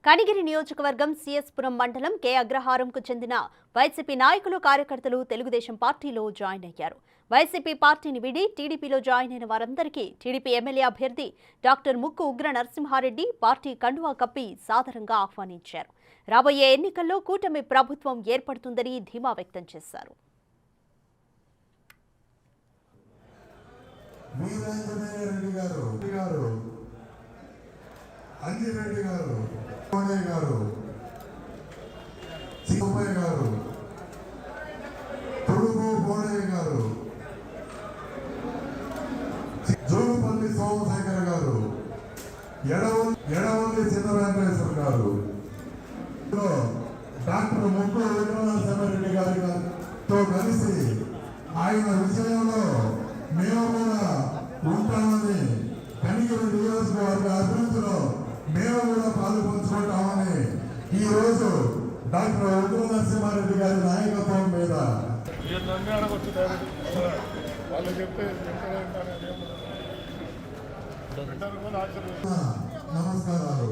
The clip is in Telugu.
కనిగిరి నియోజకవర్గం సిఎస్పురం మండలం కె అగ్రహారంకు చెందిన వైసీపీ నాయకులు కార్యకర్తలు తెలుగుదేశం పార్టీలో జాయిన్ అయ్యారు. వైసీపీ పార్టీని వీడి టీడీపీలో జాయిన్ అయిన వారందరికీ టీడీపీ ఎమ్మెల్యే అభ్యర్థి డాక్టర్ ముక్కు ఉగ్ర నరసింహారెడ్డి పార్టీ కండువా కప్పి సాదరంగా ఆహ్వానించారు. రాబోయే ఎన్నికల్లో కూటమి ప్రభుత్వం ఏర్పడుతుందని ధీమా వ్యక్తం చేశారు. అంజిరెడ్డి గారు, కోనయ్య గారు, సింగయ్య గారు, తొడుగు కోనయ్య గారు, జోగుపల్లి సోమశేఖర్ గారు, ఎడవల్లి చిన్న వెంకటేశ్వర గారు, డాక్టర్ ముక్కు వెంకటరమణారెడ్డి గారితో కలిసి ఆయన విషయంలో మేము కూడా ఉంటామని, కనిగిరి నియోజకవర్గ అభివృద్ధిలో మేము కూడా పాలు పంచుకుంటామని ఈ రోజు డాక్టర్ ఉగ్ర నరసింహారెడ్డి గారి నాయకత్వం మీద నమస్కారాలు.